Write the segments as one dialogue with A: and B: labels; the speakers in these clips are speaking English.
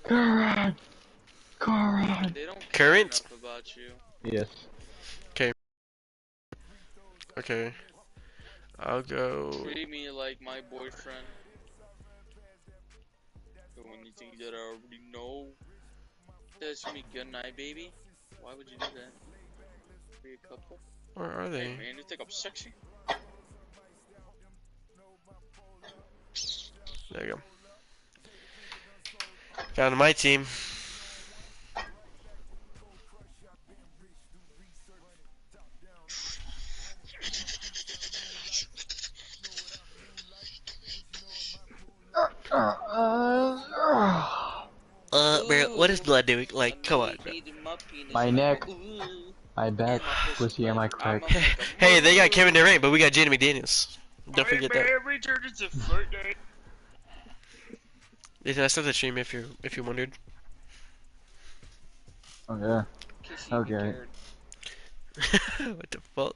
A: Current! Current!
B: They don't care
C: Current?
B: enough about you.
A: Yes.
C: Okay. Okay. I'll go.
B: Treat me like my boyfriend. Doing anything that I already know. Says to me, good night, baby. Why would you do that? Be a couple?
C: Where are they?
B: Hey man, you think I'm sexy?
C: There you go. Found my team. Bro, what is blood doing? Like, come on, bro.
A: My neck, my back, pussy, am I correct?
C: Hey, they got Kevin Durant, but we got Jaden McDaniels. Don't forget that.
B: Return to Fortnite.
C: Ethan, I still the stream if you wondered.
A: Oh yeah. Okay.
C: What the fuck?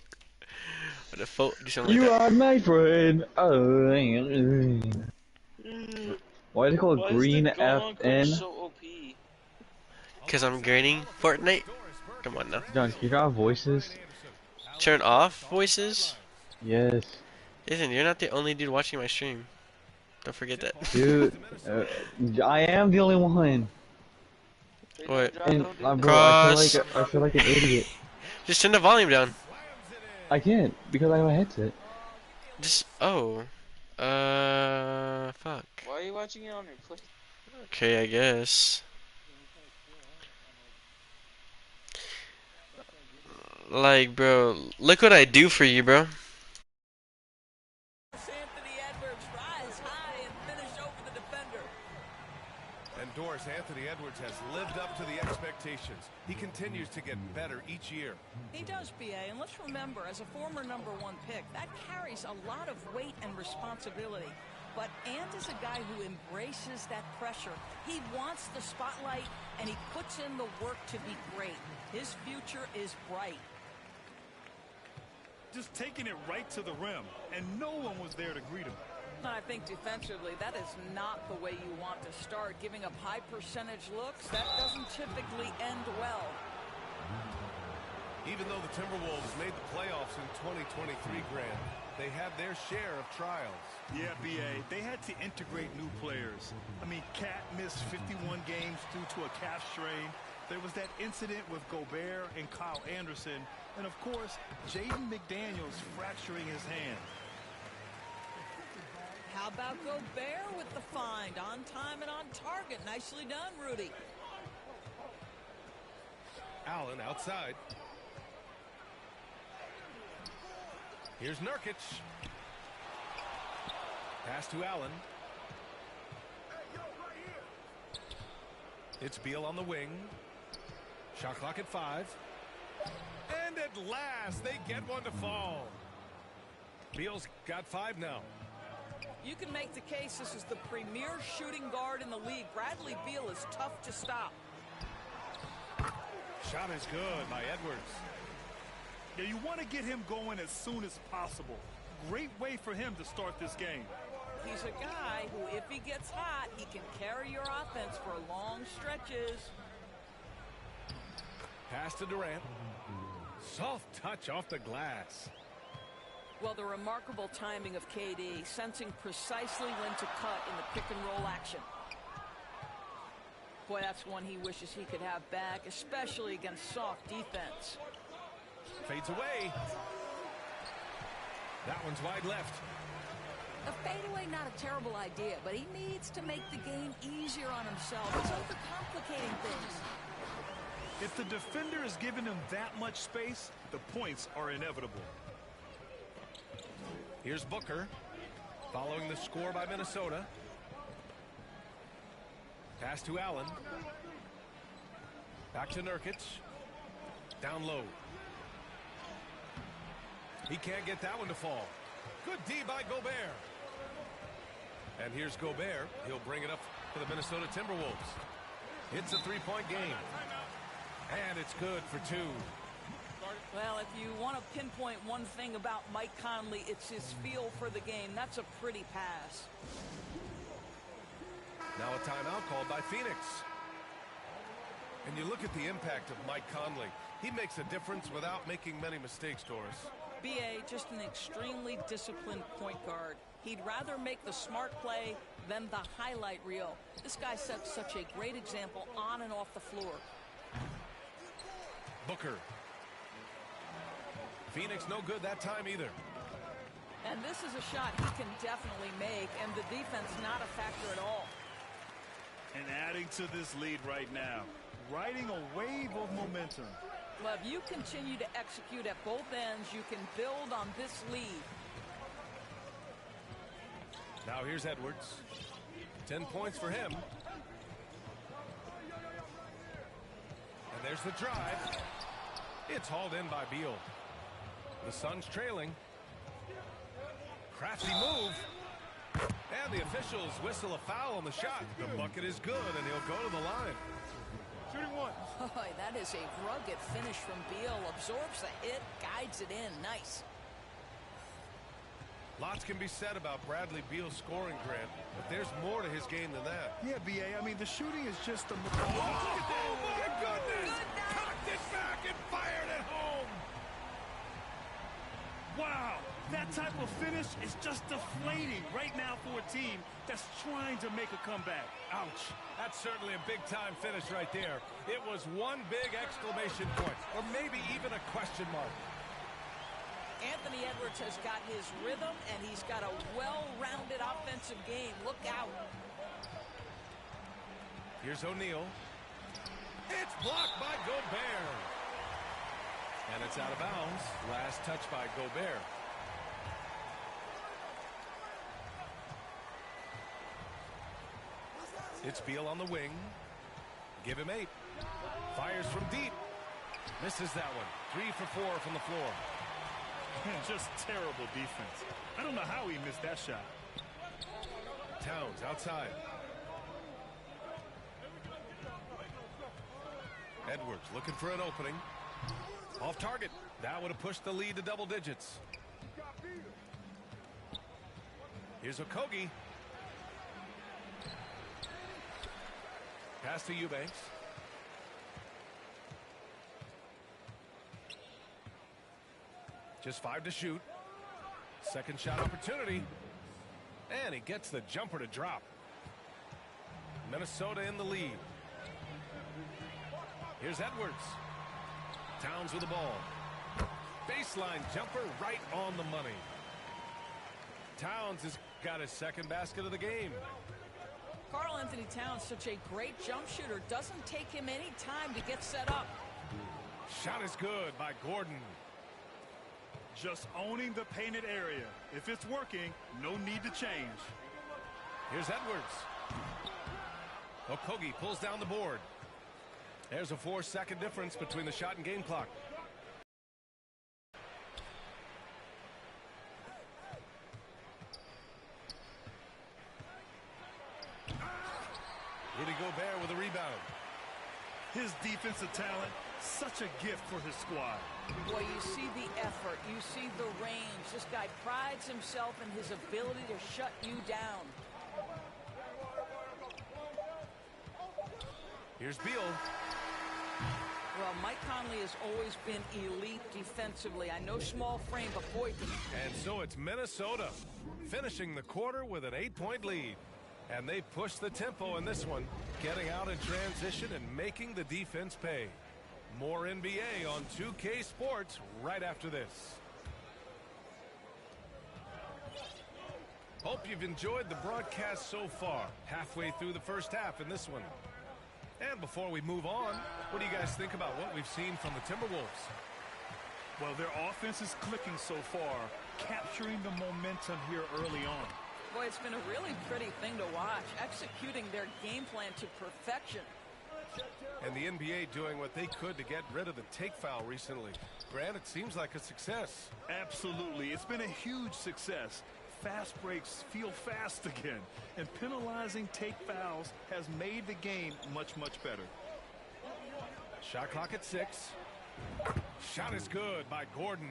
C: What the fuck? Do something
A: You
C: like
A: are my friend. Oh. Why is it called Green FN?
B: So OP?
C: Cause I'm greening Fortnite. Come on now.
A: John, can you draw voices?
C: Turn off voices.
A: Yes.
C: Ethan, you're not the only dude watching my stream. Don't forget that.
A: Dude, I am the only one.
C: What?
A: And bro,
C: Cross.
A: I feel like an idiot.
C: Just turn the volume down.
A: I can't because I have a headset.
C: Just fuck.
B: Why are you watching it on your play?
C: Okay, I guess. Like, bro, look what I do for you, bro.
D: Anthony Edwards rise high and finish over the defender.
E: And Doris, Anthony Edwards has lived up to the expectations. He continues to get better each year.
D: He does, BA, and let's remember, as a former #1 pick, that carries a lot of weight and responsibility. But Ant is a guy who embraces that pressure. He wants the spotlight, and he puts in the work to be great. His future is bright.
F: Just taking it right to the rim, and no one was there to greet him.
D: I think defensively, that is not the way you want to start. Giving up high percentage looks, that doesn't typically end well.
E: Even though the Timberwolves made the playoffs in 2023, Grant, they had their share of trials.
F: Yeah, BA, they had to integrate new players. I mean, Cat missed 51 games due to a calf strain. There was that incident with Gobert and Kyle Anderson. And, of course, Jaden McDaniels fracturing his hand.
D: How about Gobert with the find? On time and on target. Nicely done, Rudy.
E: Allen outside. Here's Nurkic. Pass to Allen. It's Beal on the wing. Shot clock at 5. And at last, they get one to fall. Beal's got 5 now.
D: You can make the case this is the premier shooting guard in the league. Bradley Beal is tough to stop.
E: Shot is good by Edwards.
F: Yeah, you want to get him going as soon as possible. Great way for him to start this game.
D: He's a guy who, if he gets hot, he can carry your offense for long stretches.
E: Pass to Durant. Soft touch off the glass.
D: Well, the remarkable timing of KD, sensing precisely when to cut in the pick-and-roll action. Boy, that's one he wishes he could have back, especially against soft defense.
E: Fades away. That one's wide left.
D: A fadeaway, not a terrible idea, but he needs to make the game easier on himself. He's overcomplicating things.
F: If the defender is giving him that much space, the points are inevitable.
E: Here's Booker, following the score by Minnesota. Pass to Allen. Back to Nurkic. Down low. He can't get that one to fall. Good D by Gobert. And here's Gobert. He'll bring it up for the Minnesota Timberwolves. It's a three-point game. And it's good for 2.
D: Well, if you want to pinpoint one thing about Mike Conley, it's his feel for the game. That's a pretty pass.
E: Now a timeout called by Phoenix. And you look at the impact of Mike Conley. He makes a difference without making many mistakes, Doris.
D: B.A. just an extremely disciplined point guard. He'd rather make the smart play than the highlight reel. This guy sets such a great example on and off the floor.
E: Booker. Phoenix no good that time either.
D: And this is a shot he can definitely make, and the defense not a factor at all.
F: And adding to this lead right now, riding a wave of momentum.
D: Well, if you continue to execute at both ends, you can build on this lead.
E: Now here's Edwards. 10 points for him. And there's the drive. It's hauled in by Beal. The Suns trailing. Crafty move. And the officials whistle a foul on the shot. The bucket is good, and he'll go to the line. Shooting one.
D: Boy, that is a rugged finish from Beal. Absorbs the hit, guides it in. Nice.
E: Lots can be said about Bradley Beal's scoring, Grant, but there's more to his game than that.
F: Yeah, B.A., I mean, the shooting is just a...
E: Oh, my goodness! Cocked it back and fired it home!
F: Wow, that type of finish is just deflating right now for a team that's trying to make a comeback. Ouch.
E: That's certainly a big-time finish right there. It was one big exclamation point, or maybe even a question mark.
D: Anthony Edwards has got his rhythm, and he's got a well-rounded offensive game. Look out.
E: Here's O'Neal. It's blocked by Gobert. And it's out of bounds. Last touch by Gobert. It's Beal on the wing. Give him 8. Fires from deep. Misses that one. 3 for 4 from the floor.
F: Just terrible defense. I don't know how he missed that shot.
E: Towns outside. Edwards looking for an opening. Off target. That would have pushed the lead to double digits. Here's Okogie. Pass to Eubanks. Just 5 to shoot. Second shot opportunity. And he gets the jumper to drop. Minnesota in the lead. Here's Edwards. Towns with the ball. Baseline jumper right on the money. Towns has got his second basket of the game.
D: Karl Anthony Towns, such a great jump shooter. Doesn't take him any time to get set up.
E: Shot is good by Gordon.
F: Just owning the painted area. If it's working, no need to change.
E: Here's Edwards. Okogie pulls down the board. There's a 4-second difference between the shot and game clock. Rudy Gobert with a rebound.
F: His defensive talent, such a gift for his squad.
D: Boy, you see the effort, you see the range. This guy prides himself in his ability to shut you down.
E: Here's Beal.
D: Well, Mike Conley has always been elite defensively. I know small frame, but boy,
E: And so it's Minnesota finishing the quarter with an 8-point lead. And they push the tempo in this one, getting out in transition and making the defense pay. More NBA on 2K Sports right after this. Hope you've enjoyed the broadcast so far. Halfway through the first half in this one. And before we move on, what do you guys think about what we've seen from the Timberwolves?
F: Well, their offense is clicking so far, capturing the momentum here early on.
D: boy, it's been a really pretty thing to watch, executing their game plan to perfection.
E: And the NBA doing what they could to get rid of the take foul recently. Grant, it seems like a success.
F: Absolutely. It's been a huge success. Fast breaks feel fast again. And penalizing take fouls has made the game much, much better.
E: Shot clock at 6. Shot is good by Gordon.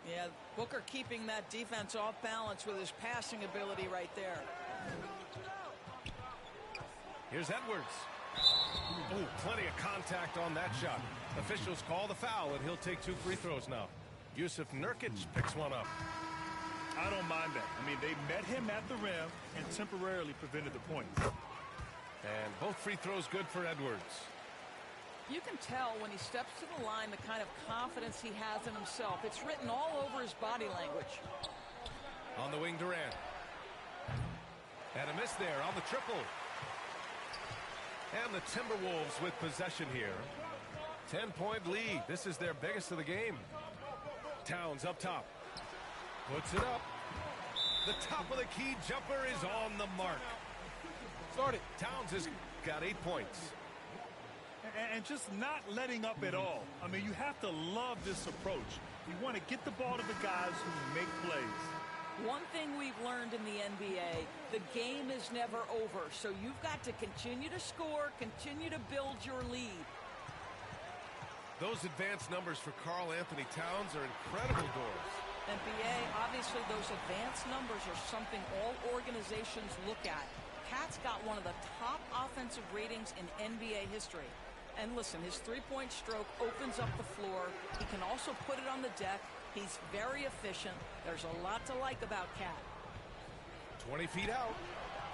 D: Yeah, Booker keeping that defense off balance with his passing ability right there.
E: Here's Edwards. Oh, plenty of contact on that shot. Officials call the foul, and he'll take 2 free throws now. Yusuf Nurkic picks one up.
F: I don't mind that. I mean, they met him at the rim and temporarily prevented the points.
E: And both free throws good for Edwards.
D: You can tell when he steps to the line the kind of confidence he has in himself. It's written all over his body language.
E: On the wing, Durant. And a miss there on the triple. And the Timberwolves with possession here. 10-point lead. This is their biggest of the game. Towns up top. Puts it up. The top of the key jumper is on the mark. Started. Towns has got 8 points.
F: And just not letting up at all. I mean, you have to love this approach. You want to get the ball to the guys who make plays.
D: One thing we've learned in the NBA, the game is never over. So you've got to continue to score, continue to build your lead.
E: Those advanced numbers for Karl Anthony Towns are incredible, Doris.
D: NBA, obviously those advanced numbers are something all organizations look at. Cat's got one of the top offensive ratings in NBA history. And listen, his three-point stroke opens up the floor. He can also put it on the deck. He's very efficient. There's a lot to like about Cat.
E: 20 feet out.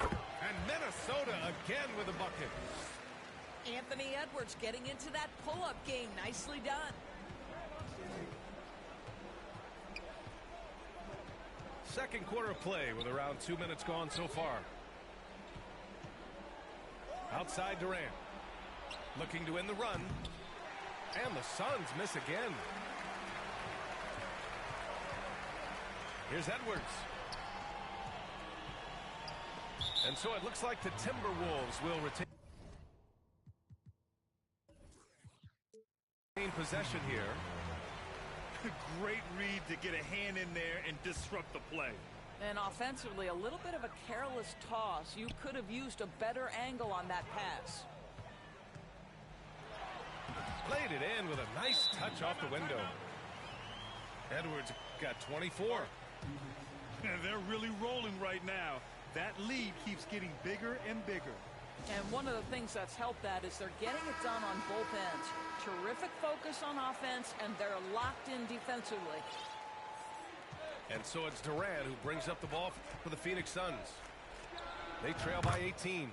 E: And Minnesota again with a bucket.
D: Anthony Edwards getting into that pull-up game. Nicely done.
E: Second quarter play with around 2 minutes gone so far. Outside Durant. Looking to end the run. And the Suns miss again. Here's Edwards. And so it looks like the Timberwolves will retain possession here.
F: Great read to get a hand in there and disrupt the play.
D: And offensively, a little bit of a careless toss. You could have used a better angle on that pass.
E: Played it in with a nice touch off the window. Edwards got 24.
F: And they're really rolling right now. That lead keeps getting bigger and bigger.
D: And one of the things that's helped that is they're getting it done on both ends. Terrific focus on offense, and they're locked in defensively.
E: And so it's Durant who brings up the ball for the Phoenix Suns. They trail by 18.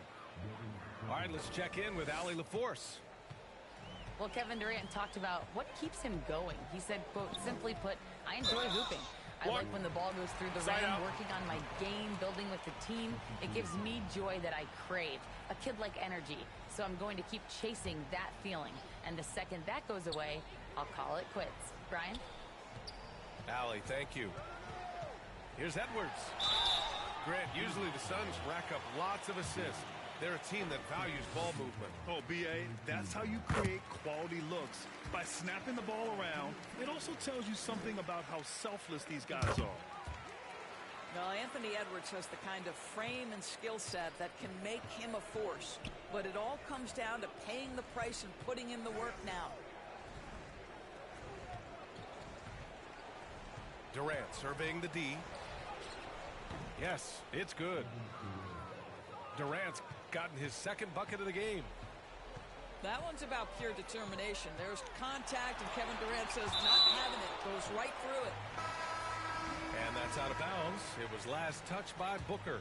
E: All right, let's check in with Allie LaForce.
G: Well, Kevin Durant talked about what keeps him going. He said, quote, simply put, I enjoy hooping. I like when the ball goes through the rim, working on my game, building with the team. It gives me joy that I crave, a kid-like energy. So I'm going to keep chasing that feeling. And the second that goes away, I'll call it quits. Brian?
E: Allie, thank you. Here's Edwards. Grant, usually the Suns rack up lots of assists. They're a team that values ball movement.
F: Oh, B.A., that's how you create quality looks. By snapping the ball around, it also tells you something about how selfless these guys are.
D: Now, Anthony Edwards has the kind of frame and skill set that can make him a force. But it all comes down to paying the price and putting in the work now.
E: Durant surveying the D. Yes, it's good. Durant's gotten his second bucket of the game.
D: That one's about pure determination. There's contact, and Kevin Durant says not having it. Goes right through it.
E: And that's out of bounds. It was last touched by Booker.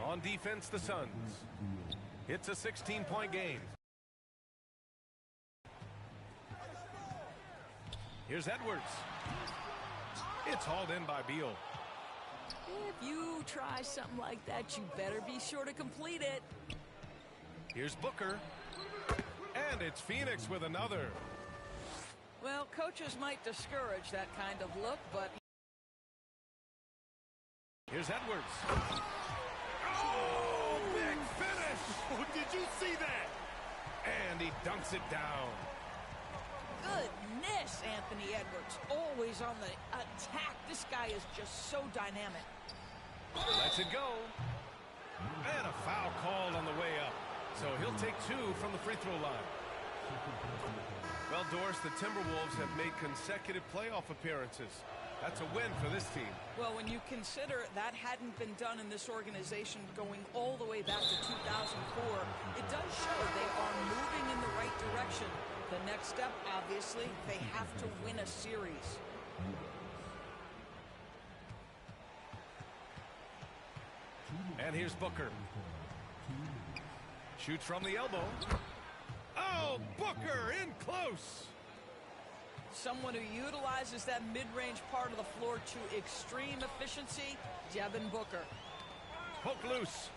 E: On defense, the Suns. It's a 16-point game. Here's Edwards. It's hauled in by Beal.
D: If you try something like that, you better be sure to complete it.
E: Here's Booker. And it's Phoenix with another.
D: Well, coaches might discourage that kind of look, but...
E: Here's Edwards. Oh, big finish!
F: Did you see that?
E: And he dunks it down.
D: Goodness, Anthony Edwards. Always on the attack. This guy is just so dynamic.
E: Lets it go. And a foul called on the way up. So he'll take 2 from the free throw line. Well, Doris, the Timberwolves have made consecutive playoff appearances. That's a win for this team.
D: Well, when you consider that hadn't been done in this organization going all the way back to 2004, it does show action. The next step, obviously, they have to win a series.
E: And here's Booker. Shoots from the elbow. Oh, Booker in close.
D: Someone who utilizes that mid-range part of the floor to extreme efficiency, Devin Booker.
E: Poke loose.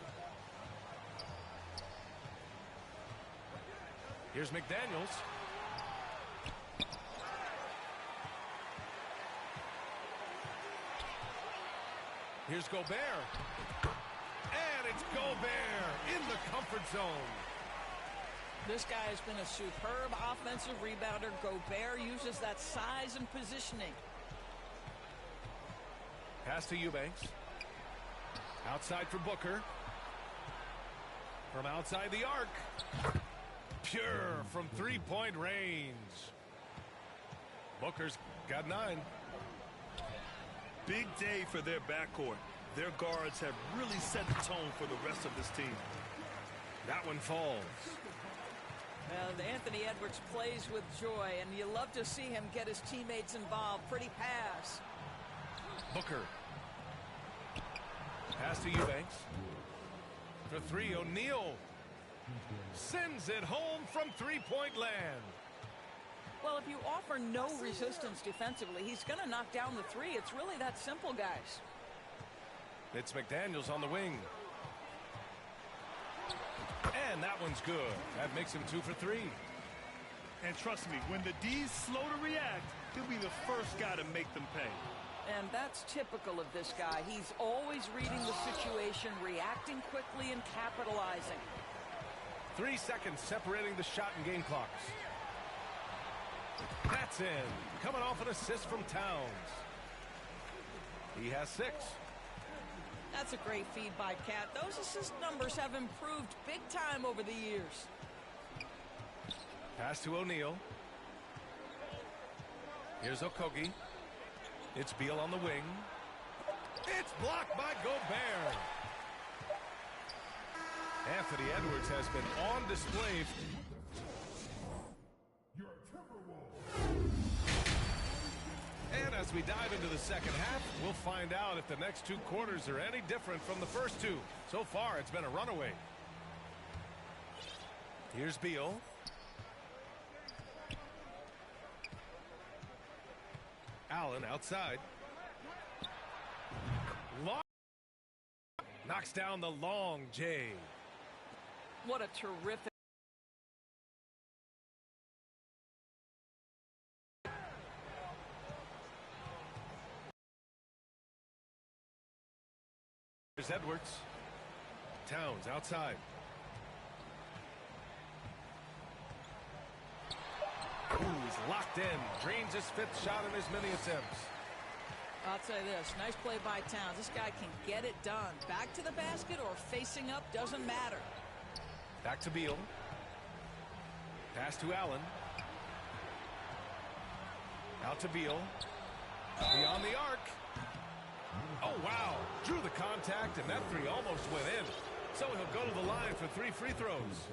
E: Here's McDaniels. Here's Gobert. And it's Gobert in the comfort zone.
D: This guy has been a superb offensive rebounder. Gobert uses that size and positioning.
E: Pass to Eubanks. Outside for Booker. From outside the arc. Pure from three-point range. Booker's got 9.
F: Big day for their backcourt. Their guards have really set the tone for the rest of this team.
E: That one falls.
D: Well, Anthony Edwards plays with joy, and you love to see him get his teammates involved. Pretty pass.
E: Booker. Pass to Eubanks. For 3, O'Neal. Sends it home from three-point land.
D: Well, if you offer no resistance defensively, he's going to knock down the 3. It's really that simple, guys.
E: It's McDaniels on the wing. And that one's good. That makes him 2 for 3.
F: And trust me, when the D's slow to react, he'll be the first guy to make them pay.
D: And that's typical of this guy. He's always reading the situation, reacting quickly, and capitalizing.
E: 3 seconds separating the shot and game clocks. That's in. Coming off an assist from Towns. He has 6.
D: That's a great feed by Cat. Those assist numbers have improved big time over the years.
E: Pass to O'Neal. Here's Okogie. It's Beal on the wing. It's blocked by Gobert. Anthony Edwards has been on display. And as we dive into the second half, we'll find out if the next 2 quarters are any different from the first 2. So far, it's been a runaway. Here's Beal. Allen outside. Long. Knocks down the long J.
D: What a terrific.
E: Here's Edwards. Towns outside. Ooh, he's locked in. Drains his 5th shot in his many attempts.
D: I'll tell you this, nice play by Towns. This guy can get it done. Back to the basket or facing up, doesn't matter.
E: Back to Beal. Pass to Allen. Out to Beal. Beyond the arc. Oh, wow. Drew the contact, and that 3 almost went in. So he'll go to the line for 3 free throws.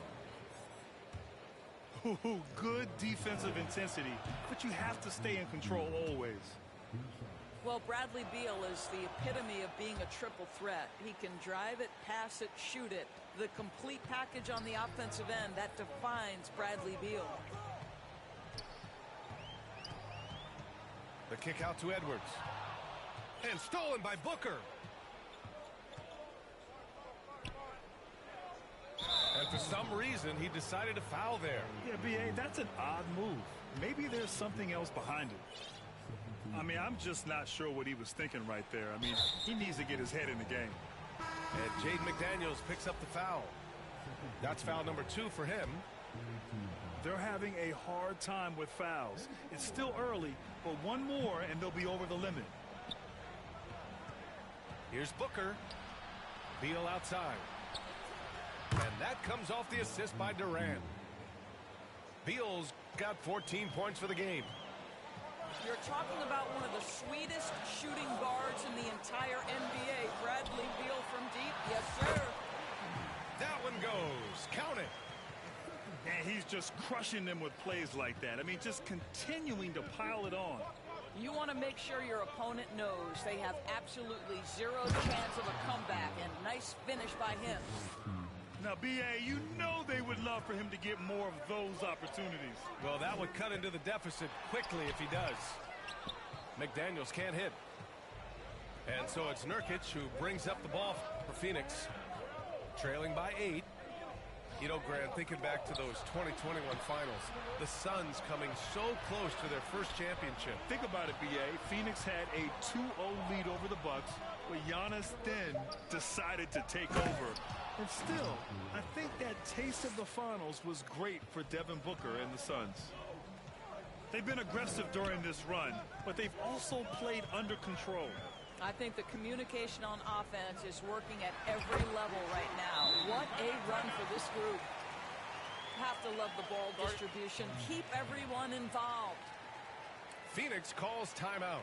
F: Ooh, good defensive intensity, but you have to stay in control always.
D: Well, Bradley Beal is the epitome of being a triple threat. He can drive it, pass it, shoot it. The complete package on the offensive end, that defines Bradley Beal.
E: The kick out to Edwards. And stolen by Booker. And for some reason, he decided to foul there.
F: Yeah, B.A., that's an odd move. Maybe there's something else behind it. I mean, I'm just not sure what he was thinking right there. I mean, he needs to get his head in the game.
E: And Jaden McDaniels picks up the foul. That's foul number 2 for him.
F: They're having a hard time with fouls. It's still early, but one more and they'll be over the limit.
E: Here's Booker. Beal outside. And that comes off the assist by Durant. Beal's got 14 points for the game.
D: You're talking about one of the sweetest shooting guards in the entire NBA. Bradley Beal from deep. Yes, sir.
E: That one goes. Count it.
F: And he's just crushing them with plays like that. I mean, just continuing to pile it on.
D: You want to make sure your opponent knows they have absolutely zero chance of a comeback, and nice finish by him.
F: Now, B.A., you know they would love for him to get more of those opportunities.
E: Well, that would cut into the deficit quickly if he does. McDaniels can't hit. And so it's Nurkic who brings up the ball for Phoenix, trailing by 8. You know, Grant, thinking back to those 2021 finals, the Suns coming so close to their first championship.
F: Think about it, B.A. Phoenix had a 2-0 lead over the Bucks, but Giannis then decided to take over. And still, I think that taste of the finals was great for Devin Booker and the Suns. They've been aggressive during this run, but they've also played under control.
D: I think the communication on offense is working at every level right now. What a run for this group. Have to love the ball distribution. Keep everyone involved.
E: Phoenix calls timeout.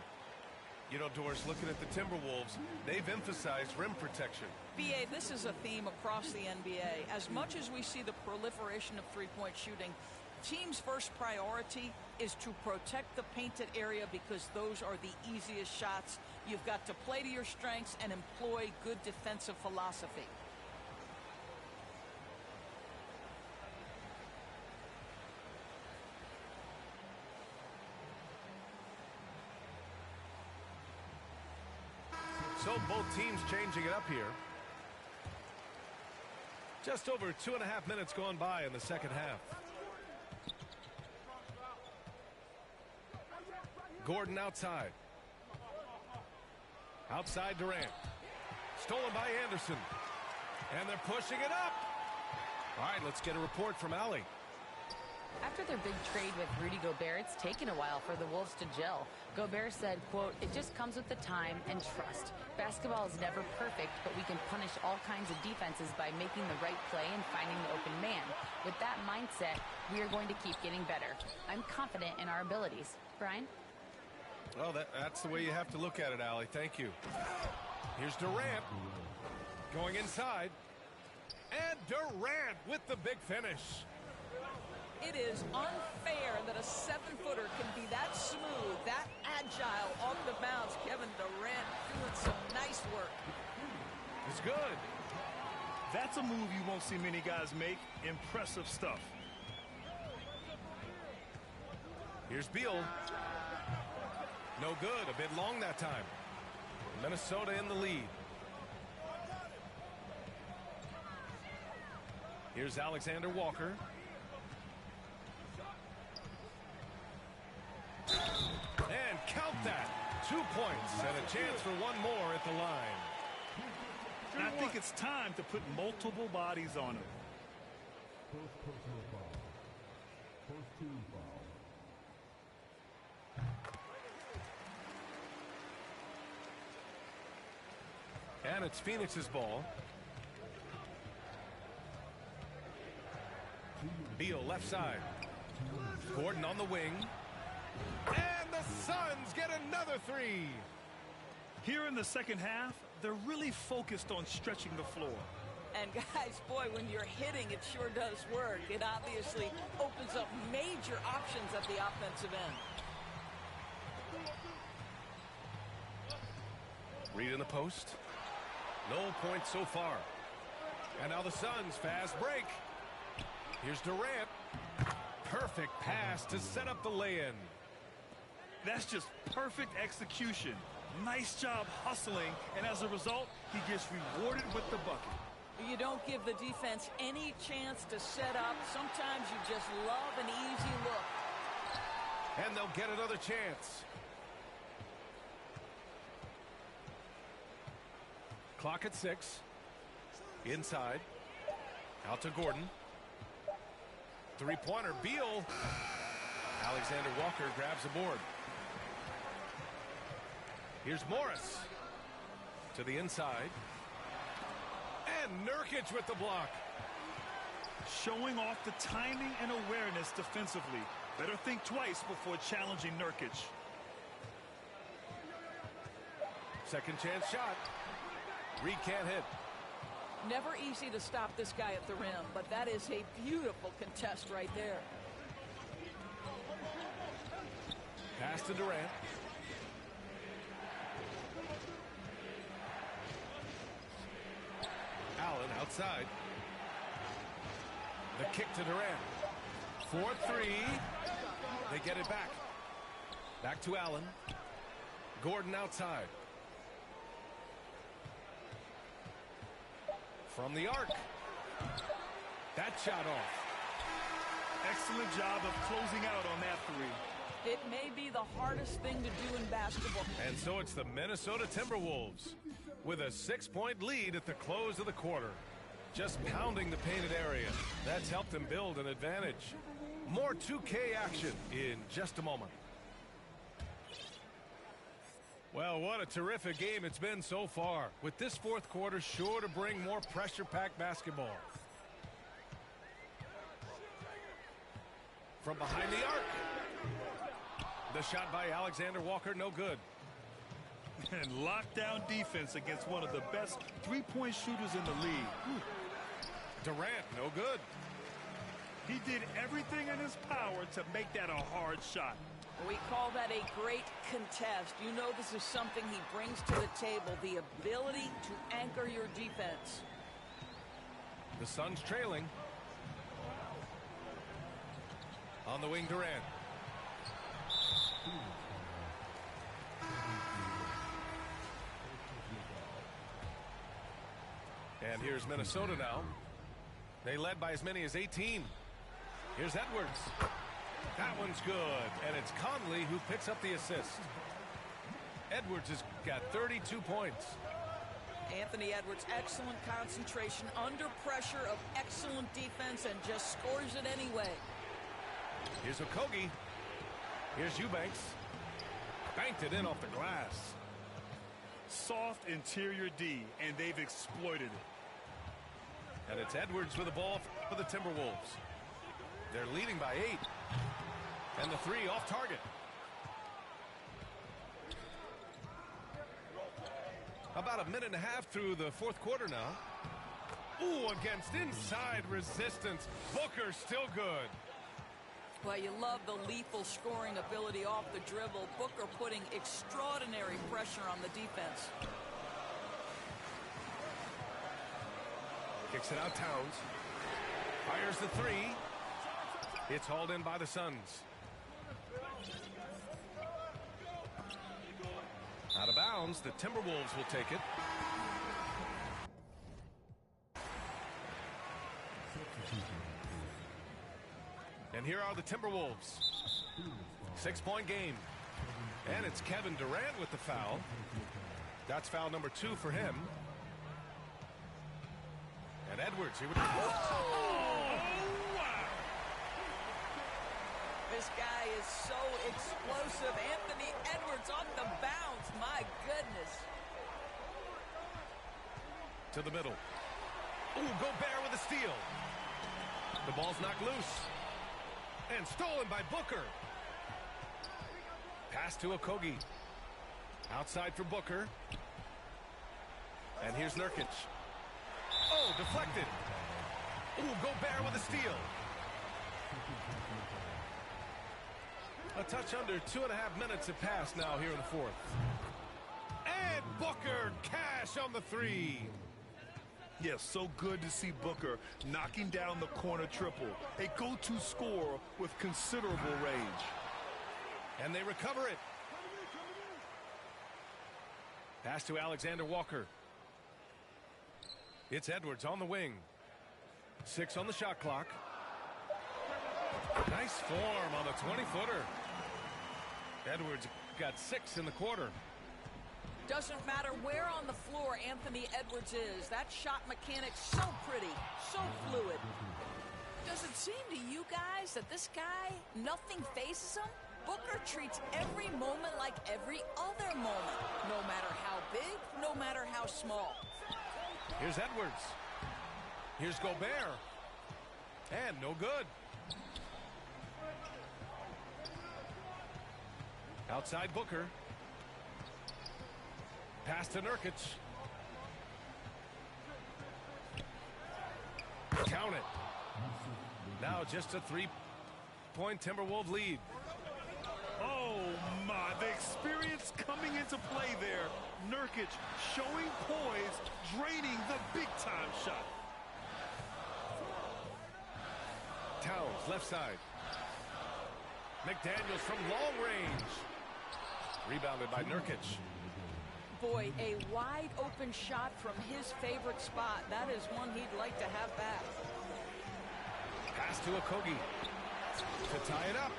E: You know, Doris, looking at the Timberwolves, they've emphasized rim protection.
D: BA, this is a theme across the NBA. As much as we see the proliferation of three-point shooting, team's first priority is to protect the painted area because those are the easiest shots. You've got to play to your strengths and employ good defensive philosophy.
E: So both teams changing it up here. Just over 2.5 minutes gone by in the second half. Gordon outside. Outside Durant. Stolen by Anderson. And they're pushing it up. All right, let's get a report from Allie.
G: After their big trade with Rudy Gobert, it's taken a while for the Wolves to gel. Gobert said, quote, "It just comes with the time and trust. Basketball is never perfect, but we can punish all kinds of defenses by making the right play and finding the open man. With that mindset, we are going to keep getting better. I'm confident in our abilities." Brian?
E: Well, that's the way you have to look at it, Allie. Thank you. Here's Durant going inside. And Durant with the big finish.
D: It is unfair that a 7-footer can be that smooth, that agile off the bounce. Kevin Durant doing some nice work.
E: It's good.
F: That's a move you won't see many guys make. Impressive stuff.
E: Here's Beal. No good. A bit long that time. Minnesota in the lead. Here's Alexander Walker. And count that. 2 points and a chance for one more at the line.
F: And I think it's time to put multiple bodies on him.
E: And it's Phoenix's ball. Beal left side. Gordon on the wing. And the Suns get another three.
F: Here in the second half, they're really focused on stretching the floor.
D: And guys, boy, when you're hitting, it sure does work. It obviously opens up major options at the offensive end.
E: Reed in the post. No points so far. And now the Suns fast break. Here's Durant. Perfect pass to set up the lay-in.
F: That's just perfect execution. Nice job hustling, and as a result, he gets rewarded with the bucket.
D: You don't give the defense any chance to set up. Sometimes you just love an easy look.
E: And they'll get another chance. Clock at 6. Inside. Out to Gordon. Three-pointer. Beal. Alexander Walker grabs the board. Here's Morris. To the inside. And Nurkic with the block.
F: Showing off the timing and awareness defensively. Better think twice before challenging Nurkic.
E: Second chance shot. Reed can't hit.
D: Never easy to stop this guy at the rim, but that is a beautiful contest right there.
E: Pass to Durant. Allen outside. The kick to Durant. 4-3. They get it back. Back to Allen. Gordon outside. From the arc. That shot off.
F: Excellent job of closing out on that three.
D: It may be the hardest thing to do in basketball.
E: And so it's the Minnesota Timberwolves with a 6-point lead at the close of the quarter. Just pounding the painted area. That's helped them build an advantage. More 2K action in just a moment. Well, what a terrific game it's been so far, with this fourth quarter sure to bring more pressure-packed basketball. From behind the arc. The shot by Alexander Walker, no good.
F: And lockdown defense against one of the best three-point shooters in the league.
E: Durant, no good.
F: He did everything in his power to make that a hard shot.
D: We call that a great contest. You know this is something he brings to the table, the ability to anchor your defense.
E: The Suns trailing. On the wing, Durant. And here's Minnesota now. They led by as many as 18. Here's Edwards. That one's good, and it's Conley who picks up the assist. Edwards has got 32 points.
D: Anthony Edwards, excellent concentration under pressure of excellent defense and just scores it anyway.
E: Here's Okogie. Here's Eubanks. Banked it in off the glass.
F: Soft interior D, and they've exploited it.
E: And it's Edwards with the ball for the Timberwolves. They're leading by 8. And the three off target. About a minute and a half through the fourth quarter now. Ooh, against inside resistance. Booker still good.
D: Well, you love the lethal scoring ability off the dribble. Booker putting extraordinary pressure on the defense.
E: Kicks it out, Towns. Fires the three. It's hauled in by the Suns. Out of bounds, the Timberwolves will take it. And here are the Timberwolves. 6-point game. And it's Kevin Durant with the foul. That's foul number 2 for him. And Edwards, he would...
D: This guy is so explosive. Anthony Edwards on the bounce. My goodness.
E: To the middle. Ooh, Gobert with a steal. The ball's knocked loose. And stolen by Booker. Pass to Okogie. Outside for Booker. And here's Nurkic. Oh, deflected. Ooh, Gobert with a steal. A touch under 2.5 minutes have passed now here in the fourth. And Booker, cash on the three.
F: Yes, so good to see Booker knocking down the corner triple. A go-to scorer with considerable range.
E: And they recover it. Pass to Alexander Walker. It's Edwards on the wing. 6 on the shot clock. Nice form on the 20-footer. Edwards got 6 in the quarter.
D: Doesn't matter where on the floor Anthony Edwards is. That shot mechanic so pretty, so fluid. Does it seem to you guys that this guy, nothing phases him? Booker treats every moment like every other moment. No matter how big, no matter how small.
E: Here's Edwards. Here's Gobert. And no good. Outside Booker. Pass to Nurkic. Count it. Now just a 3-point Timberwolves lead.
F: Oh, my. The experience coming into play there. Nurkic showing poise, draining the big-time shot.
E: Towns, left side. McDaniels from long range. Rebounded by Nurkic.
D: Boy, a wide open shot from his favorite spot. That is one he'd like to have back.
E: Pass to Okogie to tie it up.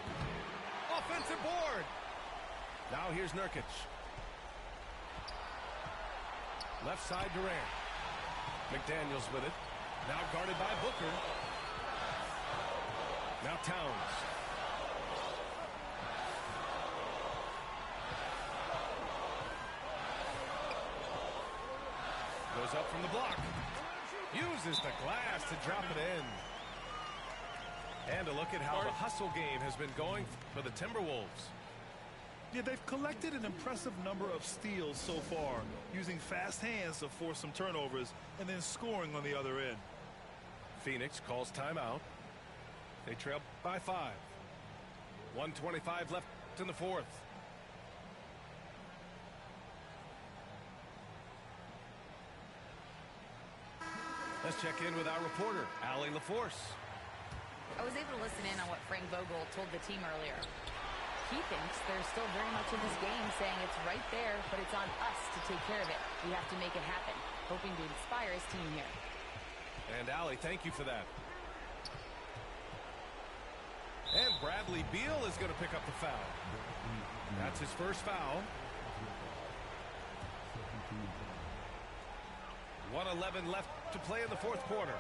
E: Offensive board. Now here's Nurkic. Left side Durant. McDaniels with it. Now guarded by Booker. Now Towns. Goes up from the block. Uses the glass to drop it in. And a look at how the hustle game has been going for the Timberwolves.
F: Yeah, they've collected an impressive number of steals so far, using fast hands to force some turnovers and then scoring on the other end.
E: Phoenix calls timeout. They trail by 5. 1:25 left in the fourth. Let's check in with our reporter, Allie LaForce.
G: I was able to listen in on what Frank Vogel told the team earlier. He thinks they're still very much in this game, saying it's right there, but it's on us to take care of it. We have to make it happen, hoping to inspire his team here.
E: And Allie, thank you for that. And Bradley Beal is going to pick up the foul. That's his first foul. 1:11 left to play in the fourth quarter.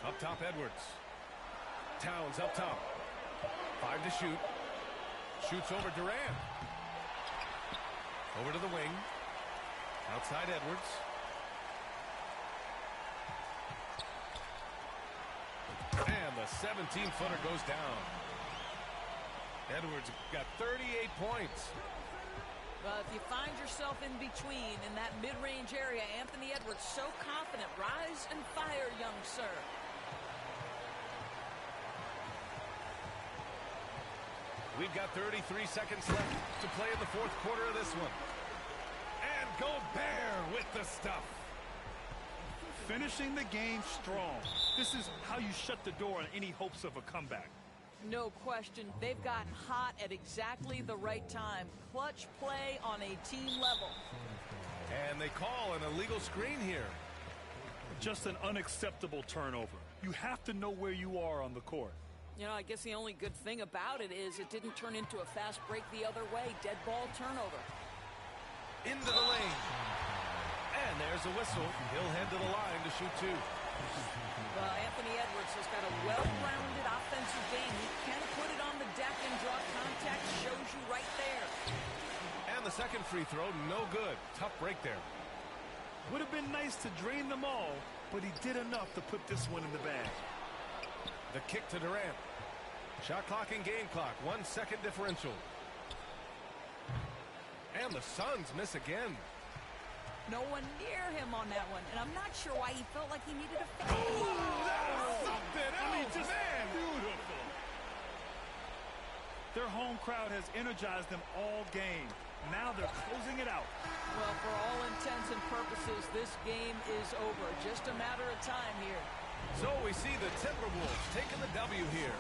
E: Up top, Edwards. Towns up top. 5 to shoot. Shoots over Durant. Over to the wing. Outside Edwards. And the 17-footer goes down. Edwards got 38 points.
D: Well, if you find yourself in between in that mid-range area, Anthony Edwards so confident. Rise and fire, young sir.
E: We've got 33 seconds left to play in the fourth quarter of this one. And Gobert with the stuff.
F: Finishing the game strong. This is how you shut the door on any hopes of a comeback.
D: No question. They've gotten hot at exactly the right time. Clutch play on a team level.
E: And they call an illegal screen here.
F: Just an unacceptable turnover. You have to know where you are on the court.
D: You know, I guess the only good thing about it is it didn't turn into a fast break the other way. Dead ball turnover.
E: Into the lane. And there's a whistle. He'll head to the line to shoot 2.
D: Well, Anthony Edwards has got a well-rounded offensive game. He can put it on the deck and draw contact. Shows you right there.
E: And the second free throw, no good. Tough break there.
F: Would have been nice to drain them all, but he did enough to put this one in the bag.
E: The kick to Durant. Shot clock and game clock. 1 second differential. And the Suns miss again.
D: No one near him on that one, and I'm not sure why he felt like he needed a fade.
E: Something else,
F: I mean, just
E: man.
F: beautiful. Their home crowd has energized them all game. Now they're closing it out.
D: Well, for all intents and purposes, this game is over. Just a matter of time here.
E: So we see the Timberwolves taking the W here.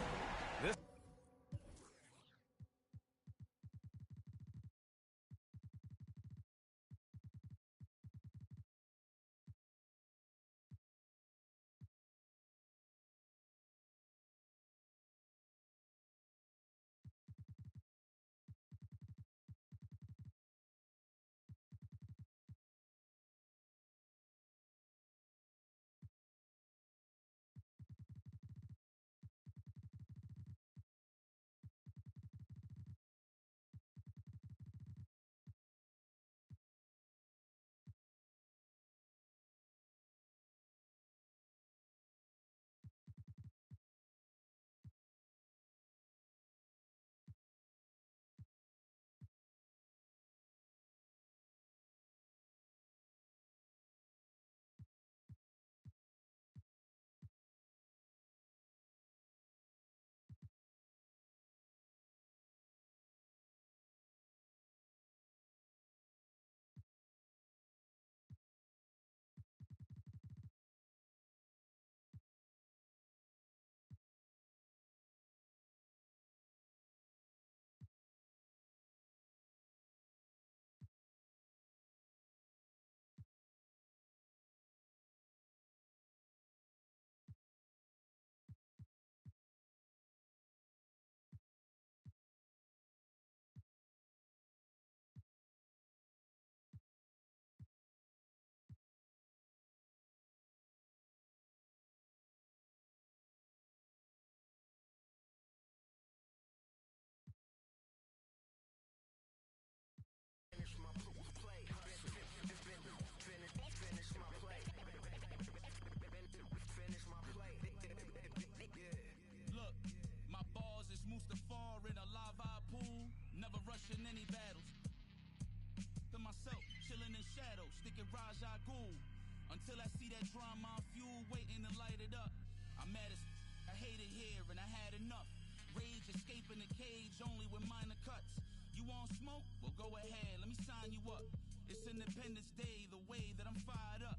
H: See that drama on fuel waiting to light it up. I'm mad as I hate it here and I had enough. Rage escaping the cage only with minor cuts. You want smoke? Well, go ahead, let me sign you up. It's Independence Day, the way that I'm fired up.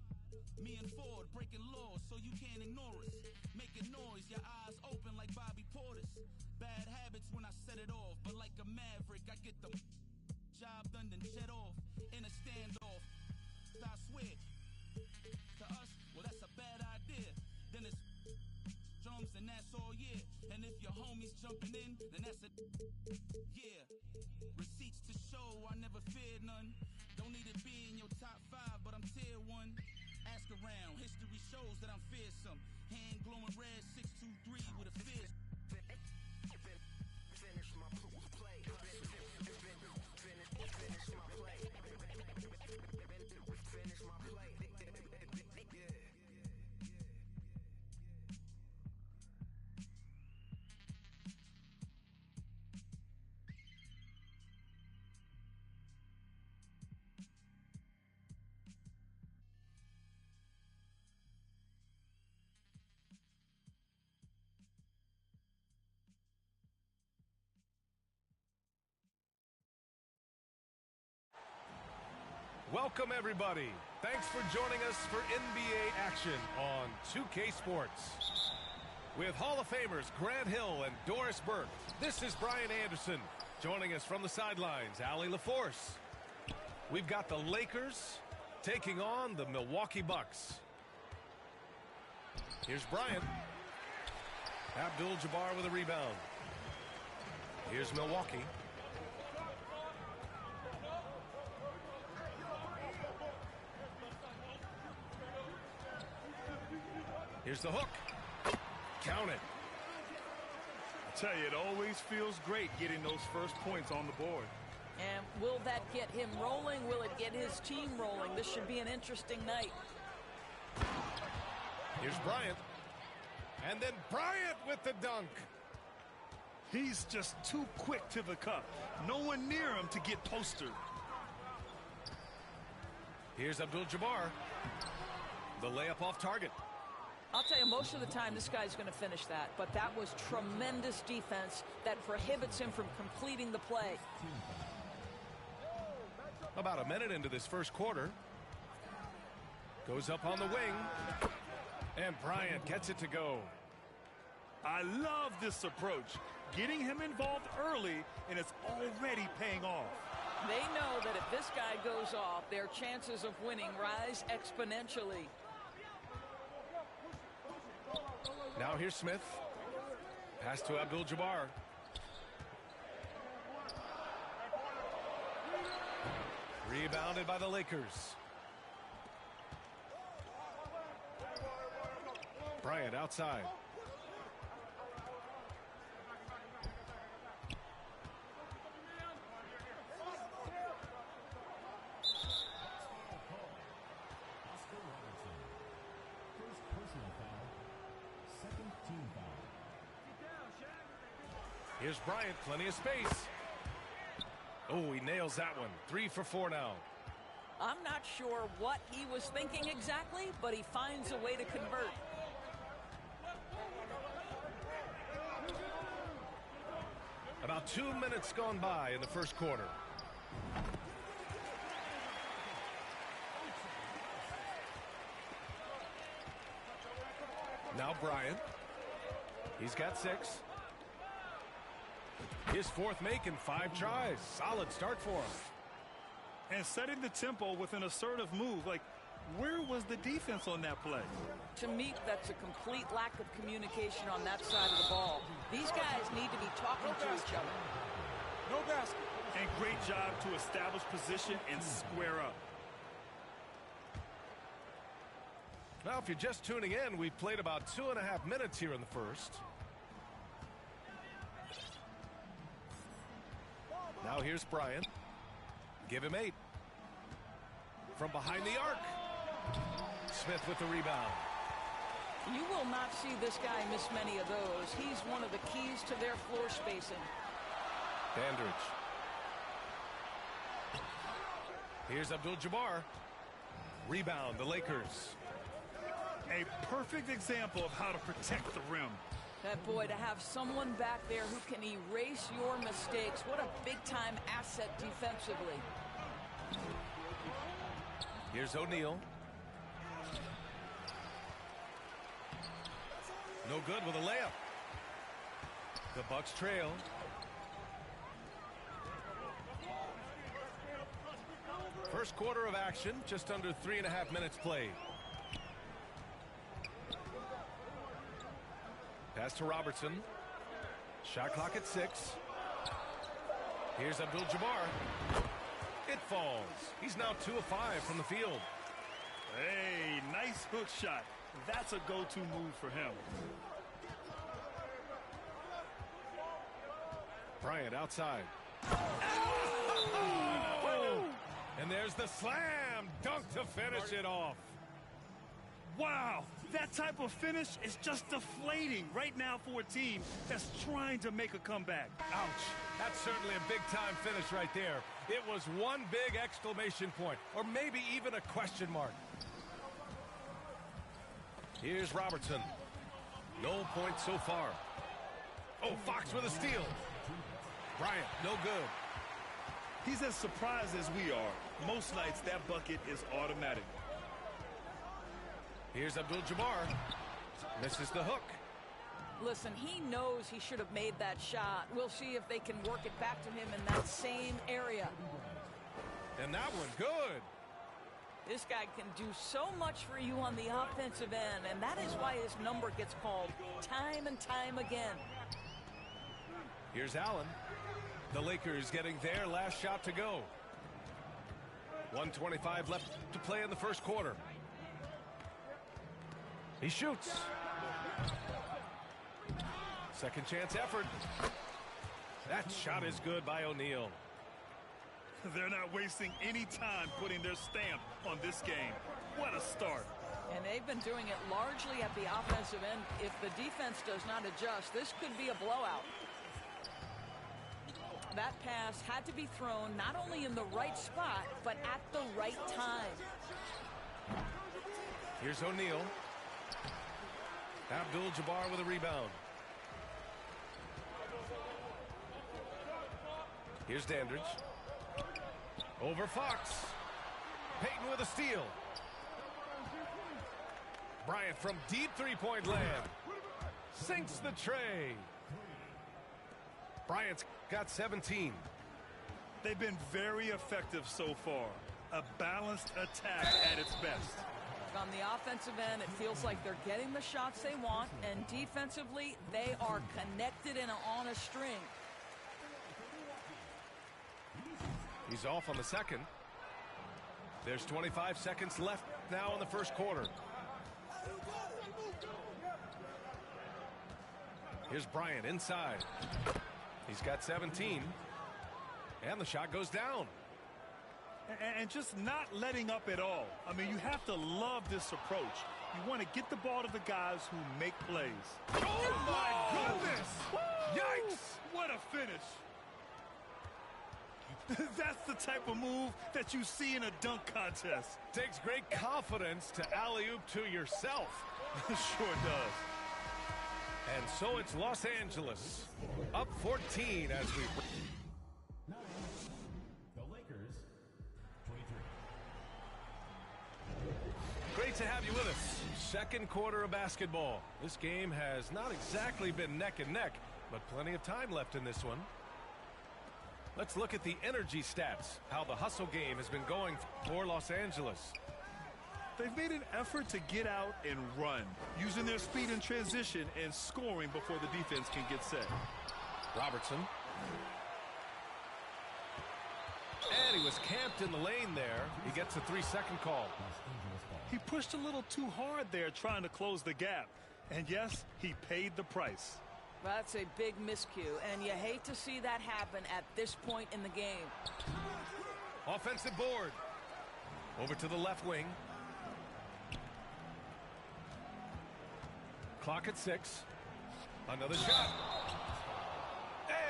H: Me and Ford breaking laws so you can't ignore us. Making noise, your eyes open like Bobby Portis. Bad habits when I set it off, but like a maverick, I get the job done then jet off in a standoff. I swear, to us, well that's a bad idea. Then it's drums and that's all year. And if your homies jumping in, then that's a yeah. Receipts to show, I never feared none. Don't need to be in your top 5, but I'm tier 1. Ask around, history shows that I'm fearsome. Hand glowing red, 623 with a fist. Finish my play. Finish my play. Finish my play. Yeah.
E: Welcome, everybody. Thanks for joining us for NBA action on 2K Sports. With Hall of Famers Grant Hill and Doris Burke, this is Brian Anderson. Joining us from the sidelines, Allie LaForce. We've got the Lakers taking on the Milwaukee Bucks. Here's Bryant. Abdul-Jabbar with a rebound. Here's Milwaukee. Here's the hook. Count it.
F: I tell you, it always feels great getting those first points on the board.
D: And will that get him rolling? Will it get his team rolling? This should be an interesting night.
E: Here's Bryant. And then Bryant with the dunk.
F: He's just too quick to the cup. No one near him to get postered.
E: Here's Abdul-Jabbar. The layup off target.
D: I'll tell you, most of the time this guy's going to finish that, but that was tremendous defense that prohibits him from completing the play.
E: About a minute into this first quarter. Goes up on the wing. And Bryant gets it to go.
F: I love this approach. Getting him involved early, and it's already paying off.
D: They know that if this guy goes off, their chances of winning rise exponentially.
E: Now here's Smith. Pass to Abdul-Jabbar. Rebounded by the Lakers. Bryant outside. Here's Bryant, plenty of space. Oh, he nails that one. 3 for 4 now.
D: I'm not sure what he was thinking exactly, but he finds a way to convert.
E: About 2 minutes gone by in the first quarter. Now Bryant. He's got 6. His fourth make in 5 tries. Solid start for him.
F: And setting the tempo with an assertive move. Like, where was the defense on that play?
D: To me, that's a complete lack of communication on that side of the ball. These guys need to be talking to each other.
F: No basket. And great job to establish position and square up.
E: Now, if you're just tuning in, we've played about 2.5 minutes here in the first. Now here's Bryant. Give him 8. From behind the arc. Smith with the rebound.
D: You will not see this guy miss many of those. He's one of the keys to their floor spacing.
E: Dandridge. Here's Abdul-Jabbar. Rebound, the Lakers.
F: A perfect example of how to protect the rim.
D: That boy, to have someone back there who can erase your mistakes, what a big-time asset defensively.
E: Here's O'Neal. No good with a layup. The Bucks trail. First quarter of action, just under 3.5 minutes played. Pass to Robertson. Shot clock at 6. Here's Abdul-Jabbar. It falls. He's now 2 of 5 from the field.
F: Hey, nice hook shot. That's a go-to move for him.
E: Bryant outside. And there's the slam dunk to finish it off.
F: Wow, that type of finish is just deflating right now for a team that's trying to make a comeback.
E: Ouch. That's certainly a big-time finish right there. It was one big exclamation point, or maybe even a question mark. Here's Robertson. No points so far. Oh, Fox with a steal. Bryant, no good.
F: He's as surprised as we are. Most nights, that bucket is automatic.
E: Here's Abdul-Jabbar. Misses the hook.
D: Listen, he knows he should have made that shot. We'll see if they can work it back to him in that same area.
E: And that one good.
D: This guy can do so much for you on the offensive end, and that is why his number gets called time and time again.
E: Here's Allen. The Lakers getting their last shot to go. 1:25 left to play in the first quarter. He shoots. Second chance effort. That shot is good by O'Neal.
F: They're not wasting any time putting their stamp on this game. What a start.
D: And they've been doing it largely at the offensive end. If the defense does not adjust, this could be a blowout. That pass had to be thrown not only in the right spot, but at the right time.
E: Here's O'Neal. Abdul-Jabbar with a rebound. Here's Dandridge. Over Fox. Payton with a steal. Bryant from deep three-point land. Sinks the tray. Bryant's got 17.
F: They've been very effective so far. A balanced attack at its best.
D: On the offensive end, it feels like they're getting the shots they want, and defensively, they are connected and on a string.
E: He's off on the second. There's 25 seconds left now in the first quarter. Here's Bryant inside. He's got 17. And the shot goes down.
F: And just not letting up at all. I mean, you have to love this approach. You want to get the ball to the guys who make plays.
E: Oh, my goodness!
F: Woo!
E: Yikes!
F: What a finish. That's the type of move that you see in a dunk contest.
E: Takes great confidence to alley-oop to yourself.
F: Sure does.
E: And so it's Los Angeles up 14 as we...
I: The Lakers, 23.
E: Great to have you with us. Second quarter of basketball. This game has not exactly been neck and neck, but plenty of time left in this one. Let's look at the energy stats, how the hustle game has been going for Los Angeles.
F: They've made an effort to get out and run, using their speed in transition and scoring before the defense can get set.
E: Robertson. And he was camped in the lane there. He gets a 3-second call.
F: He pushed a little too hard there trying to close the gap. And yes, he paid the price.
D: That's a big miscue, and you hate to see that happen at this point in the game.
E: Offensive board. Over to the left wing. Clock at 6. Another shot.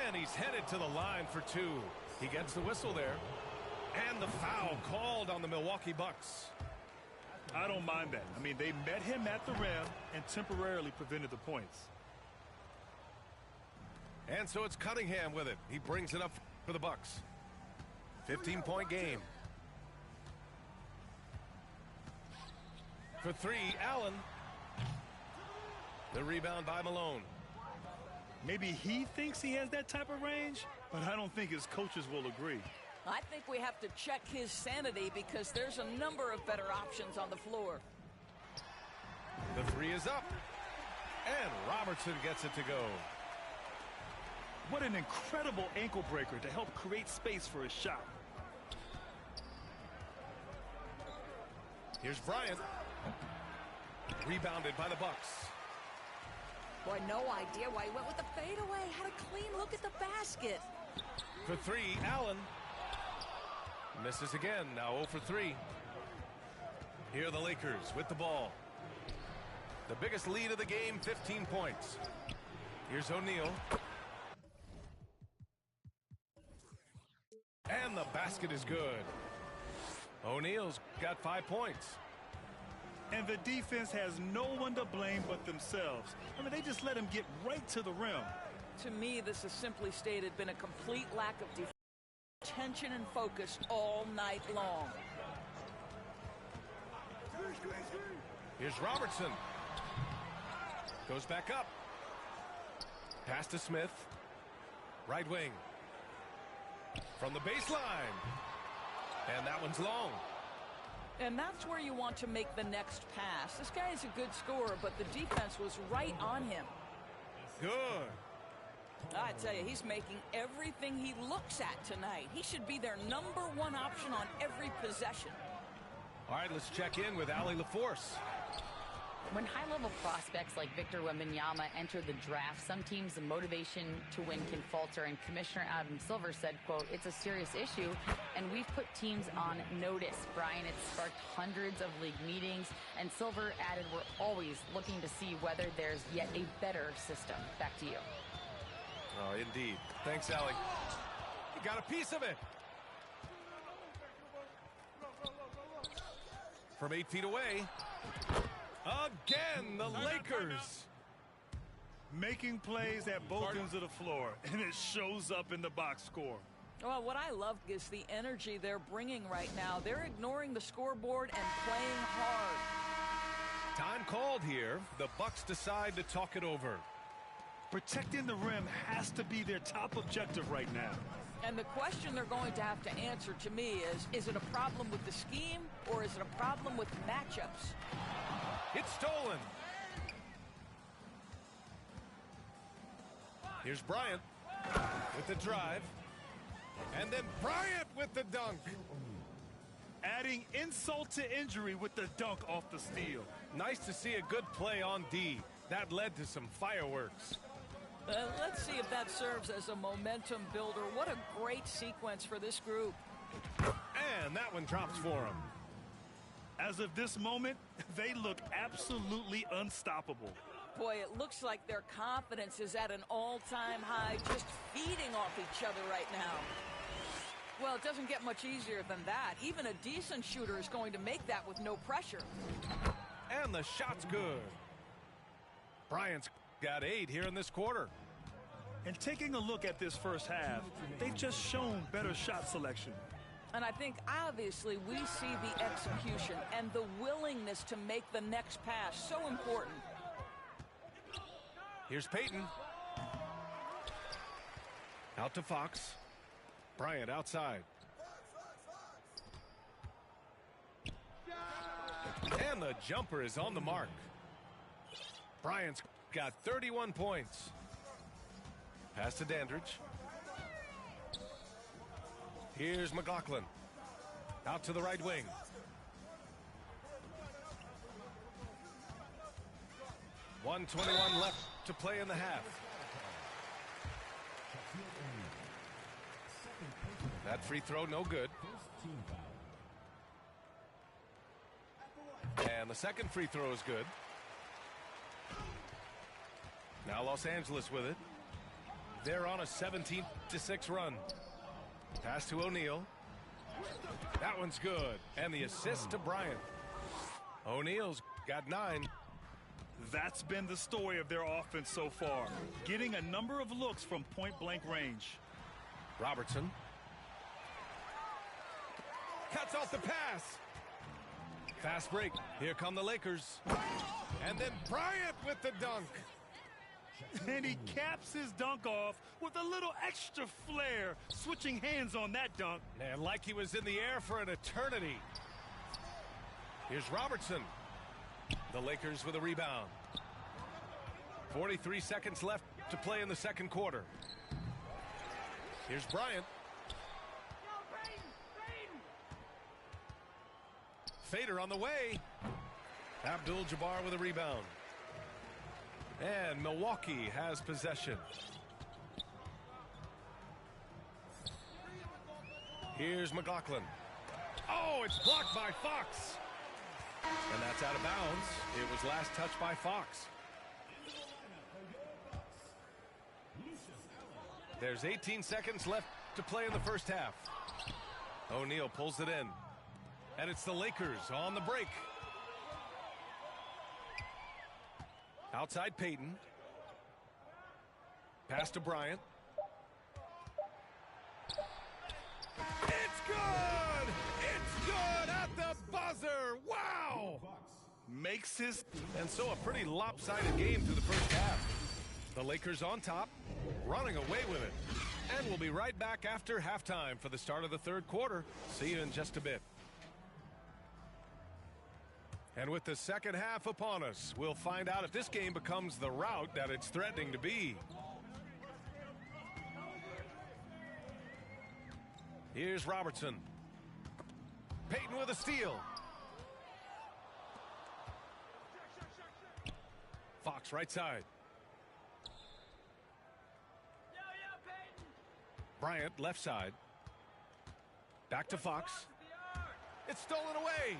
E: And he's headed to the line for 2. He gets the whistle there. And the foul called on the Milwaukee Bucks.
F: I don't mind that. I mean, they met him at the rim and temporarily prevented the points.
E: And so it's Cunningham with it. He brings it up for the Bucks. 15-point game. For three, Allen. The rebound by Malone.
F: Maybe he thinks he has that type of range, but I don't think his coaches will agree.
D: I think we have to check his sanity because there's a number of better options on the floor.
E: The three is up. And Robertson gets it to go.
F: What an incredible ankle breaker to help create space for his shot.
E: Here's Bryant. Rebounded by the Bucks.
D: Boy, no idea why he went with the fadeaway. Had a clean look at the basket.
E: For three, Allen. Misses again, now 0 for 3. Here are the Lakers with the ball. The biggest lead of the game, 15 points. Here's O'Neal. And the basket is good. O'Neal's got 5 points.
F: And the defense has no one to blame but themselves. I mean, they just let him get right to the rim.
D: To me, this has simply stated been a complete lack of attention and focus all night long.
E: Here's Robertson. Goes back up. Pass to Smith. Right wing. From the baseline. And that one's long.
D: And that's where you want to make the next pass. This guy is a good scorer, but the defense was right on him.
E: Good.
D: I tell you, he's making everything he looks at tonight. He should be their #1 option on every possession.
E: All right, let's check in with Allie LaForce.
G: When high-level prospects like Victor Wembanyama enter the draft, some teams' motivation to win can falter, and Commissioner Adam Silver said, quote, "It's a serious issue, and we've put teams on notice." Brian, it sparked hundreds of league meetings, and Silver added, "We're always looking to see whether there's yet a better system." Back to you.
E: Oh, indeed. Thanks, Allie. You got a piece of it. From 8 feet away. Again, the Lakers.
F: Making plays at both ends of the floor, and it shows up in the box score.
D: Well, what I love is the energy they're bringing right now. They're ignoring the scoreboard and playing hard.
E: Time called here. The Bucks decide to talk it over.
F: Protecting the rim has to be their top objective right now.
D: And the question they're going to have to answer to me is it a problem with the scheme or is it a problem with matchups?
E: It's stolen. Here's Bryant with the drive. And then Bryant with the dunk.
F: Adding insult to injury with the dunk off the steal.
E: Nice to see a good play on D. That led to some fireworks.
D: Let's see if that serves as a momentum builder. What a great sequence for this group.
E: And that one drops for him.
F: As of this moment, they look absolutely unstoppable.
D: Boy, it looks like their confidence is at an all-time high, just feeding off each other right now. Well, it doesn't get much easier than that. Even a decent shooter is going to make that with no pressure.
E: And the shot's good. Bryant's got 8 here in this quarter.
F: And taking a look at this first half, they've just shown better shot selection.
D: And I think, obviously, we see the execution and the willingness to make the next pass so important.
E: Here's Payton. Out to Fox. Bryant outside. And the jumper is on the mark. Bryant's got 31 points. Pass to Dandridge. Here's McLaughlin. Out to the right wing. .121 left to play in the half. That free throw no good. And the second free throw is good. Now Los Angeles with it. They're on a 17-6 run. Pass to O'Neal. That one's good. And the assist to Bryant. O'Neal's got 9.
F: That's been the story of their offense so far, getting a number of looks from point-blank range.
E: Robertson cuts off the pass. Fast break. Here come the Lakers. And then Bryant with the dunk.
F: And he caps his dunk off with a little extra flair, switching hands on that dunk.
E: And like he was in the air for an eternity. Here's Robertson. The Lakers with a rebound. 43 seconds left to play in the second quarter. Here's Bryant. Fader on the way. Abdul-Jabbar with a rebound. And Milwaukee has possession. Here's McLaughlin. Oh, it's blocked by Fox. And that's out of bounds. It was last touched by Fox. There's 18 seconds left to play in the first half. O'Neal pulls it in. And it's the Lakers on the break. Outside Payton. Pass to Bryant. It's good! It's good at the buzzer! Wow!
F: Makes his...
E: And so a pretty lopsided game through the first half. The Lakers on top, running away with it. And we'll be right back after halftime for the start of the third quarter. See you in just a bit. And with the second half upon us, we'll find out if this game becomes the rout that it's threatening to be. Here's Robertson. Payton with a steal. Fox right side. Bryant left side. Back to Fox. It's stolen away.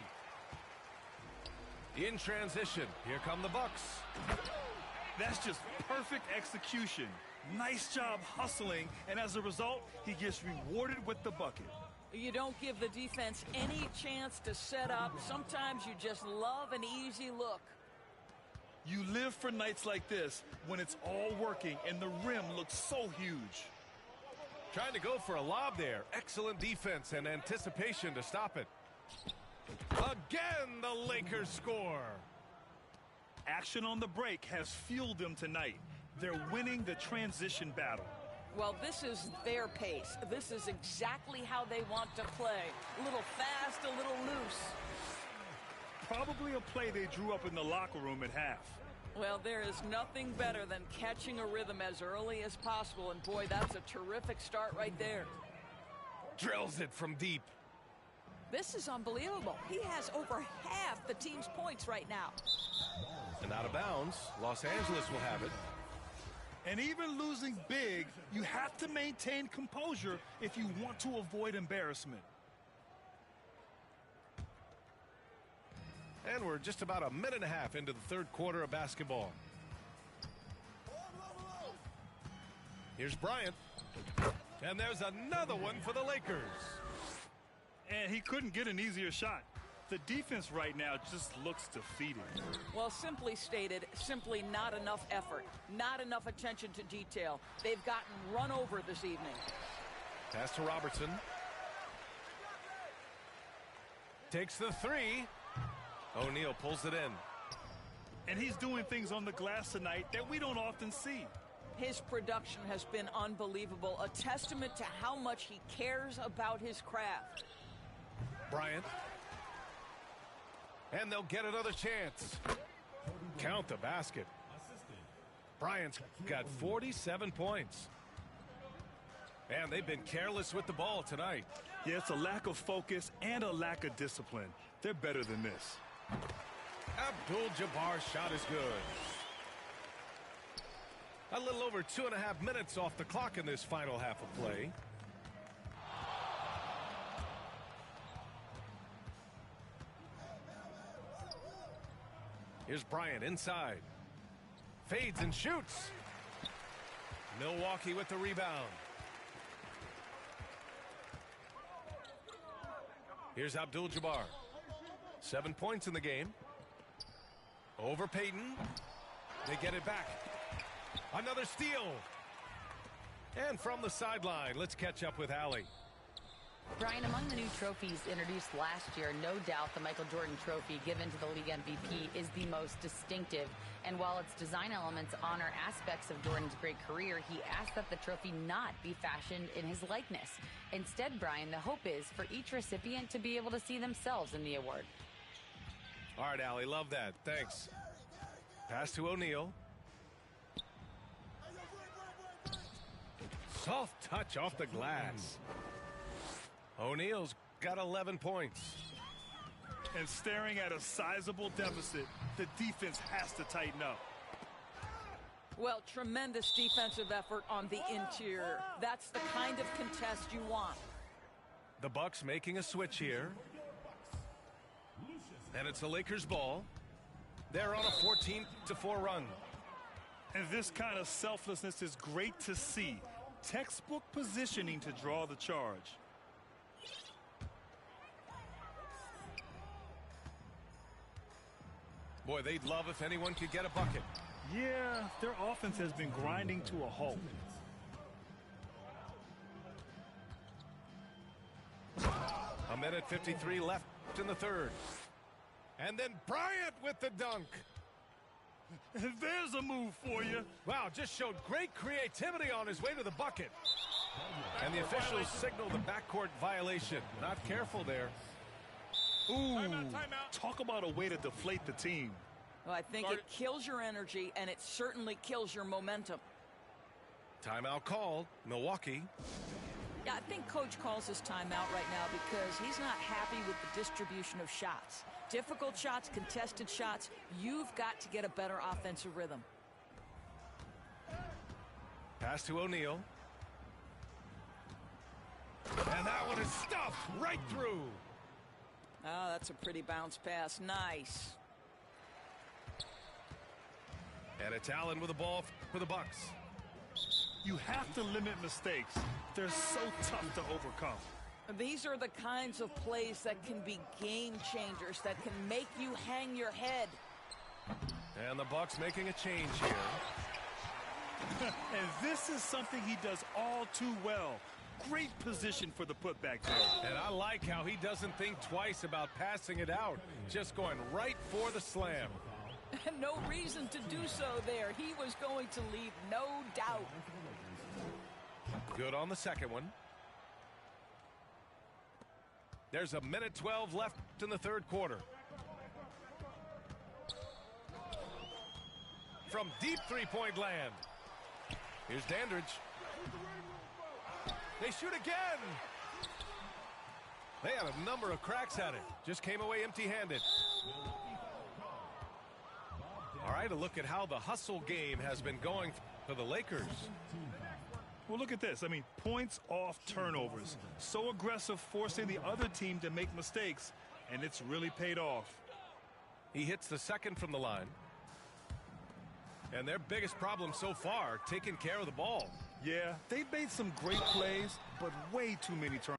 E: In transition, here come the Bucks.
F: That's just perfect execution. Nice job hustling, and as a result, he gets rewarded with the bucket.
D: You don't give the defense any chance to set up. Sometimes you just love an easy look.
F: You live for nights like this when it's all working and the rim looks so huge.
E: Trying to go for a lob there. Excellent defense and anticipation to stop it. Again, the Lakers score.
F: Action on the break has fueled them tonight. They're winning the transition battle.
D: Well, this is their pace. This is exactly how they want to play. A little fast, a little loose.
F: Probably a play they drew up in the locker room at half.
D: Well, there is nothing better than catching a rhythm as early as possible, and boy, that's a terrific start right there.
E: Drills it from deep.
D: This is unbelievable. He has over half the team's points right now.
E: And out of bounds, Los Angeles will have it.
F: And even losing big, you have to maintain composure if you want to avoid embarrassment.
E: And we're just about a minute and a half into the third quarter of basketball. Here's Bryant. And there's another one for the Lakers.
F: And he couldn't get an easier shot. The defense right now just looks defeated.
D: Well, simply stated, simply not enough effort, not enough attention to detail. They've gotten run over this evening.
E: Pass to Robertson. Takes the three. O'Neal pulls it in.
F: And he's doing things on the glass tonight that we don't often see.
D: His production has been unbelievable, a testament to how much he cares about his craft.
E: Bryant. And they'll get another chance. Count the basket. Bryant's got 47 points. And they've been careless with the ball tonight.
F: Yeah, it's a lack of focus and a lack of discipline. They're better than this.
E: Abdul-Jabbar's shot is good. A little over 2.5 minutes off the clock in this final half of play. Here's Bryant inside. Fades and shoots. Milwaukee with the rebound. Here's Abdul-Jabbar. 7 points in the game. Over Peyton. They get it back. Another steal. And from the sideline, let's catch up with Allie.
G: Brian, among the new trophies introduced last year, no doubt the Michael Jordan Trophy given to the league MVP is the most distinctive. And while its design elements honor aspects of Jordan's great career, he asked that the trophy not be fashioned in his likeness. Instead, Brian, the hope is for each recipient to be able to see themselves in the award.
E: All right, Allie, love that. Thanks. Pass to O'Neal. Soft touch off the glass. O'Neal's got 11 points.
F: And staring at a sizable deficit, the defense has to tighten up.
D: Well, tremendous defensive effort on the interior. That's the kind of contest you want.
E: The Bucks making a switch here. And it's the Lakers ball. They're on a 14-4 run.
F: And this kind of selflessness is great to see. Textbook positioning to draw the charge.
E: Boy, they'd love if anyone could get a bucket.
F: Yeah, their offense has been grinding to a halt.
E: A minute 53 left in the third. And then Bryant with the dunk.
F: There's a move for you.
E: Wow, just showed great creativity on his way to the bucket. And the officials signal the backcourt violation. Not careful there.
F: Ooh, talk about a way to deflate the team.
D: Well, I think it kills your energy, and it certainly kills your momentum.
E: Timeout called. Milwaukee.
D: Yeah, I think Coach calls his timeout right now because he's not happy with the distribution of shots. Difficult shots, contested shots. You've got to get a better offensive rhythm.
E: Pass to O'Neal. And that one is stuffed right through.
D: Oh, that's a pretty bounce pass. Nice.
E: And it's Allen with the ball for the Bucks.
F: You have to limit mistakes. They're so tough to overcome.
D: These are the kinds of plays that can be game changers, that can make you hang your head.
E: And the Bucks making a change here.
F: And this is something he does all too well. Great position for the putback there.
E: And I like how he doesn't think twice about passing it out. Just going right for the slam.
D: No reason to do so there. He was going to leave no doubt.
E: Good on the second one. There's a minute 12 left in the third quarter. From deep three-point land. Here's Dandridge. They shoot again. They had a number of cracks at it. Just came away empty-handed. All right, a look at how the hustle game has been going for the Lakers.
F: Well, look at this. I mean, points off turnovers. So aggressive, forcing the other team to make mistakes, and it's really paid off.
E: He hits the second from the line. And their biggest problem so far, taking care of the ball.
F: Yeah, they've made some great plays, but way too many turnovers.